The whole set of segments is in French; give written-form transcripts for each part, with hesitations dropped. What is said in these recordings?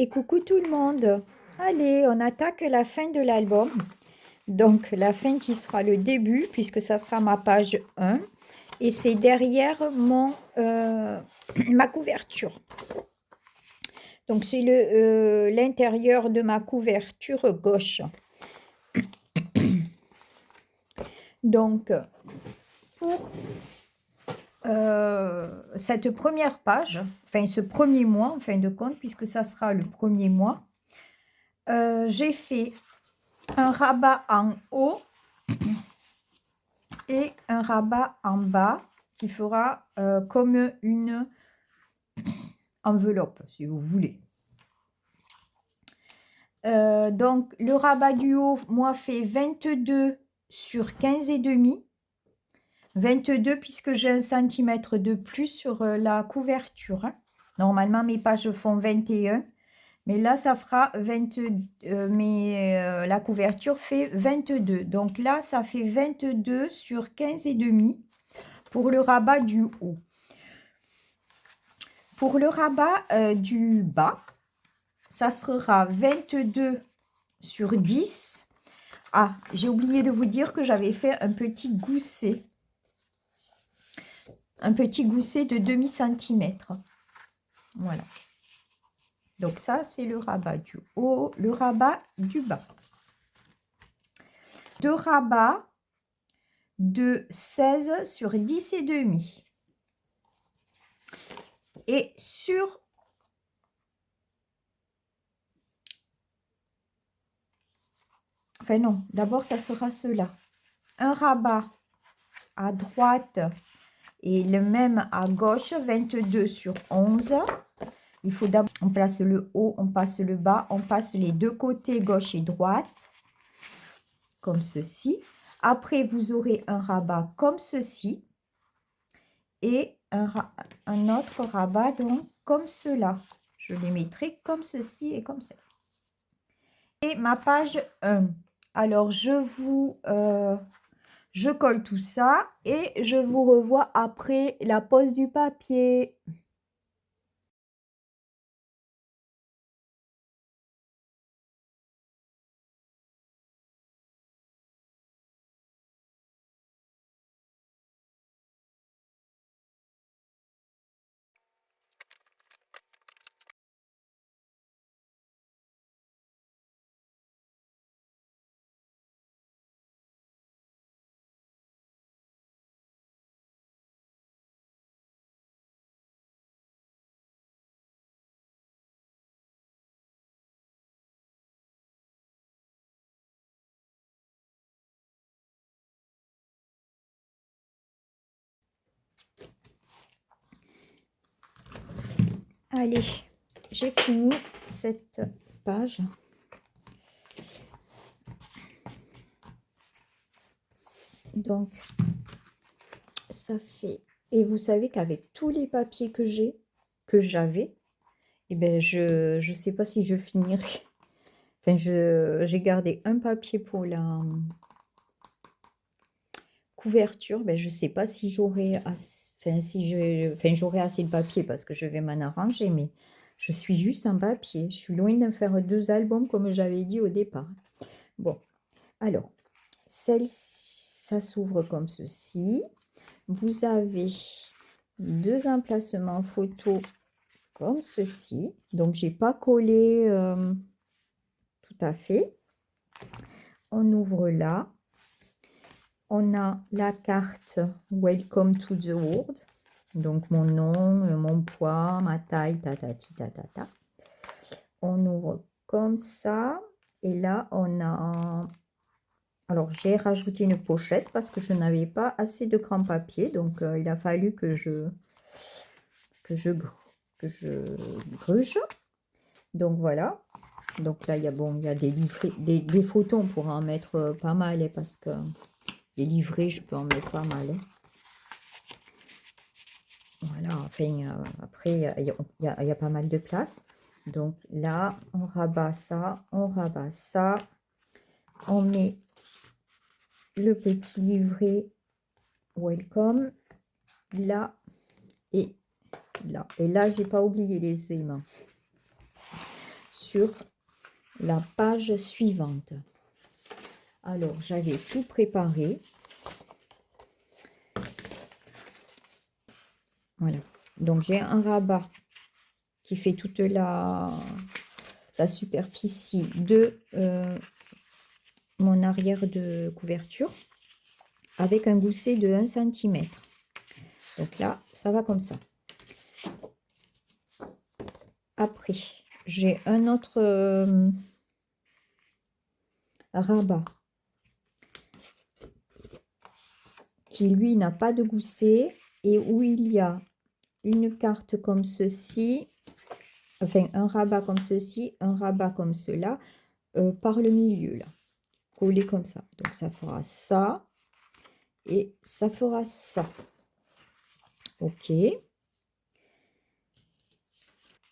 coucou tout le monde. Allez, on attaque la fin de l'album. Donc, la fin qui sera le début, puisque ça sera ma page 1. Et c'est derrière ma couverture. Donc, c'est l'intérieur de ma couverture gauche. Donc, pour cette première page, enfin ce premier mois en fin de compte, puisque ça sera le premier mois, j'ai fait un rabat en haut et un rabat en bas qui fera comme une enveloppe, si vous voulez. Donc, le rabat du haut, moi, fait 22 sur 15 et demi. 22 puisque j'ai 1 centimètre de plus sur la couverture. Hein. Normalement, mes pages font 21. Mais là, ça fera 22, la couverture fait 22. Donc là, ça fait 22 sur 15 et demi pour le rabat du haut. Pour le rabat du bas, ça sera 22 sur 10. Ah, j'ai oublié de vous dire que j'avais fait un petit gousset. Un petit gousset de demi-centimètre. Voilà. Donc ça, c'est le rabat du haut, le rabat du bas. Deux rabats de 16 sur 10 et demi. Et sur enfin non, d'abord ça sera cela. Un rabat à droite et le même à gauche, 22 sur 11. Il faut d'abord, on place le haut, on passe le bas, on passe les deux côtés gauche et droite, comme ceci. Après, vous aurez un rabat comme ceci et un autre rabat donc comme cela. Je les mettrai comme ceci et comme ça. Et ma page 1. Alors, je colle tout ça et je vous revois après la pose du papier. Allez, j'ai fini cette page. Donc, ça fait... Et vous savez qu'avec tous les papiers que j'avais, eh ben je sais pas si je finirai. Enfin, j'ai gardé un papier pour la couverture. Ben, je sais pas si j'aurai assez, j'aurai assez de papier parce que je vais m'en arranger, mais je suis juste en papier. Je suis loin de faire 2 albums comme j'avais dit au départ. Bon, alors, ça s'ouvre comme ceci. Vous avez 2 emplacements photo comme ceci. Donc, j'ai pas collé tout à fait. On ouvre là. On a la carte Welcome to the World. Donc, mon nom, mon poids, ma taille, tatati, tatata. On ouvre comme ça. Et là, on a... Alors, j'ai rajouté une pochette parce que je n'avais pas assez de grand papier. Donc, il a fallu que je gruge. Donc, voilà. Donc, là, il y a des livrets, des photos. On pourra en mettre pas mal parce que les livrets, je peux en mettre pas mal. Voilà. Enfin, après, il y a pas mal de place. Donc, là, on rabat ça. On rabat ça. On met le petit livret Welcome là et là. Et là, j'ai pas oublié les aimants. sur la page suivante. Alors, j'avais tout préparé. Voilà. Donc, j'ai un rabat qui fait toute la superficie de mon arrière de couverture avec un gousset de 1 cm. Donc là, ça va comme ça. Après, j'ai un autre rabat qui, lui, n'a pas de gousset et où il y a une carte comme ceci, enfin un rabat comme ceci, un rabat comme cela, par le milieu, là, collé comme ça. Donc ça fera ça et ça fera ça. Ok.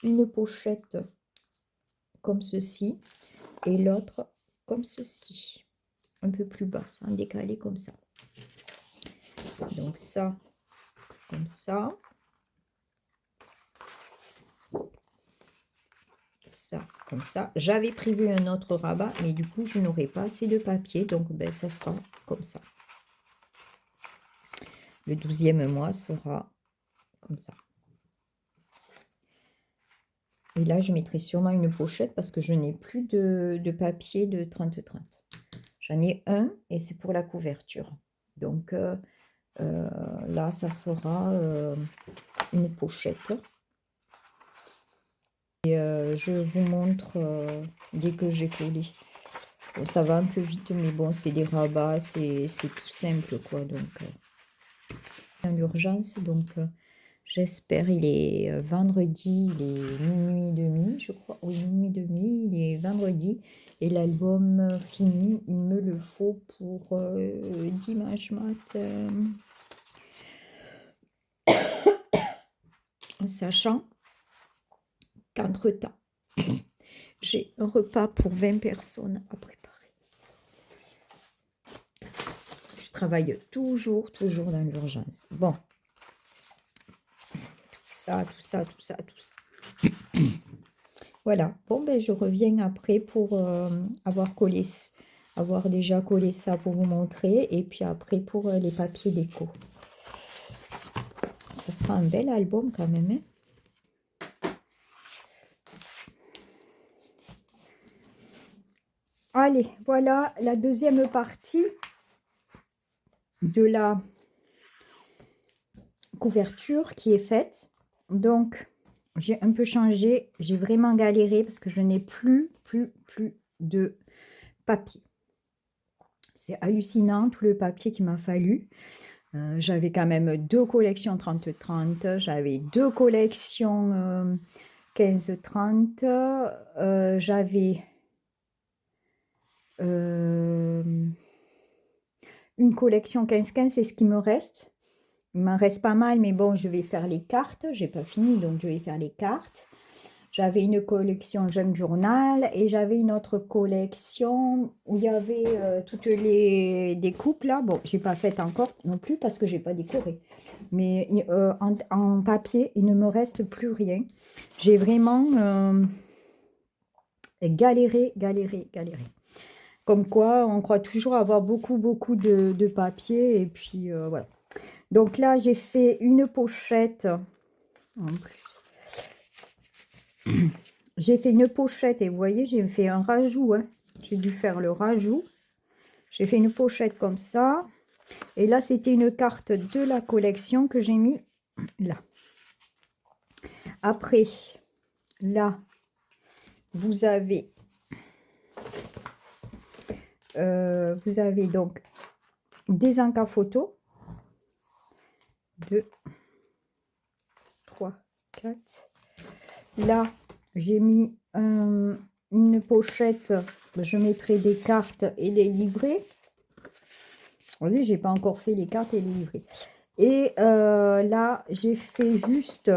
Une pochette comme ceci et l'autre comme ceci, un peu plus basse, hein, décalé comme ça. Donc ça, comme ça, ça, comme ça. J'avais prévu un autre rabat, mais du coup, je n'aurai pas assez de papier, donc ben, ça sera comme ça. Le 12e mois sera comme ça. Et là, je mettrai sûrement une pochette parce que je n'ai plus de papier de 30-30. J'en ai un et c'est pour la couverture. Donc là, ça sera une pochette. Et je vous montre dès que j'ai collé. Bon, ça va un peu vite, mais bon, c'est des rabats, c'est tout simple, quoi. Donc, dans l'urgence, donc j'espère, il est vendredi, il est minuit et demi, je crois. Oui, minuit et demi, il est vendredi. Et l'album fini, il me le faut pour dimanche matin. En sachant qu'entre-temps, j'ai un repas pour 20 personnes à préparer. Je travaille toujours dans l'urgence. Bon. Tout ça. Voilà. Bon, ben, je reviens après pour avoir déjà collé ça pour vous montrer. Et puis après pour les papiers déco. Ça sera un bel album quand même, hein. Allez, voilà la deuxième partie de la couverture qui est faite. Donc, j'ai un peu changé. J'ai vraiment galéré parce que je n'ai plus de papier. C'est hallucinant tout le papier qu'il m'a fallu. J'avais quand même 2 collections 30-30. J'avais 2 collections 15-30. J'avais une collection 15-15, c'est ce qui me reste. Il m'en reste pas mal, mais bon, je vais faire les cartes. J'ai pas fini, donc je vais faire les cartes. J'avais une collection Junk Journal et j'avais une autre collection où il y avait toutes les découpes là. Bon, j'ai pas fait encore non plus parce que j'ai pas décoré. Mais en papier, il ne me reste plus rien. J'ai vraiment galéré. Comme quoi, on croit toujours avoir beaucoup de papier et puis voilà. Donc là, j'ai fait une pochette en plus. J'ai fait une pochette et vous voyez, j'ai fait un rajout. Hein. J'ai dû faire le rajout. J'ai fait une pochette comme ça. Et là, c'était une carte de la collection que j'ai mis là. Après, là, vous avez donc des encas photos. 2, 3, 4. Là, j'ai mis une pochette. Je mettrai des cartes et des livrets. Vous voyez, j'ai pas encore fait les cartes et les livrets. Et là, j'ai fait juste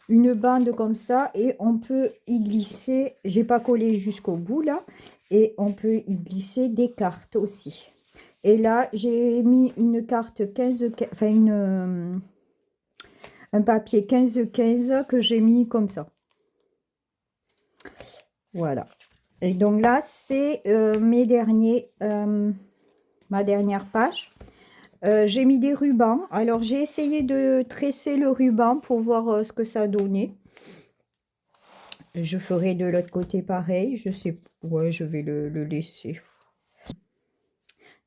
une bande comme ça et on peut y glisser. J'ai pas collé jusqu'au bout là. Et on peut y glisser des cartes aussi. Et là, j'ai mis une carte 15, enfin un papier 15-15 que j'ai mis comme ça. Voilà. Et donc là, c'est ma dernière page. J'ai mis des rubans. Alors, j'ai essayé de tresser le ruban pour voir ce que ça donnait. Je ferai de l'autre côté pareil. Je sais, ouais, je vais le laisser.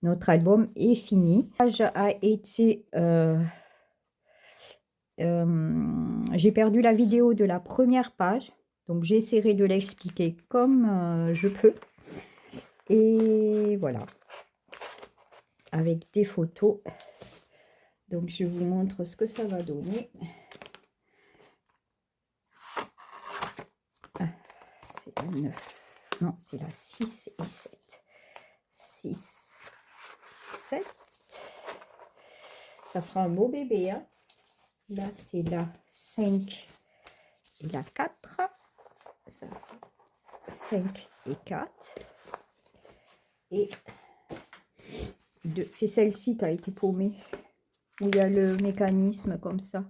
Notre album est fini. La page a été... j'ai perdu la vidéo de la première page. Donc, j'essaierai de l'expliquer comme je peux. Et voilà. Avec des photos. Donc, je vous montre ce que ça va donner. Ah, c'est la 9. Non, c'est la 6 et 7. 6, 7. Ça fera un beau bébé. Hein. Là, c'est la 5 et la 4. Ça, 5 et 4. Et c'est celle-ci qui a été paumée. Où il y a le mécanisme comme ça.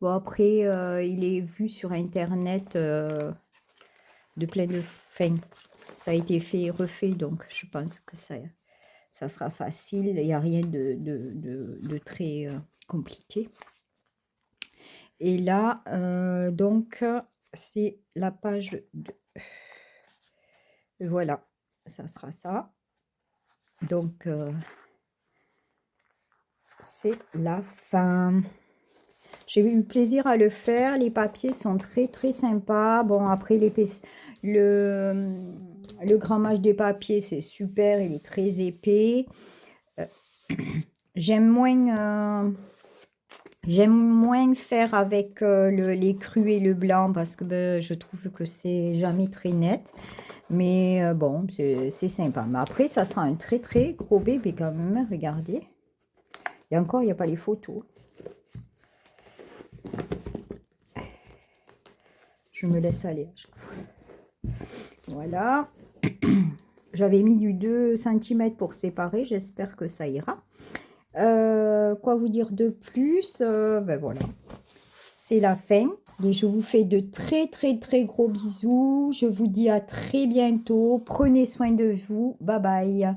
Bon, après, il est vu sur Internet de plein de fins. Ça a été fait et refait, donc je pense que ça sera facile. Il n'y a rien de très compliqué. Et là, donc, c'est la page 2. Voilà, ça sera ça. Donc, c'est la fin. J'ai eu plaisir à le faire. Les papiers sont très, très sympas. Bon, après, le grammage des papiers, c'est super. Il est très épais. J'aime moins faire avec les crus et le blanc parce que je trouve que c'est jamais très net. Mais bon, c'est sympa. Mais après, ça sera un très, très gros bébé quand même. Regardez. Et encore, il n'y a pas les photos. Je me laisse aller à chaque fois. Voilà. J'avais mis du 2 cm pour séparer. J'espère que ça ira. Quoi vous dire de plus? Ben voilà. C'est la fin. Et je vous fais de très, très, très gros bisous. Je vous dis à très bientôt. Prenez soin de vous. Bye bye.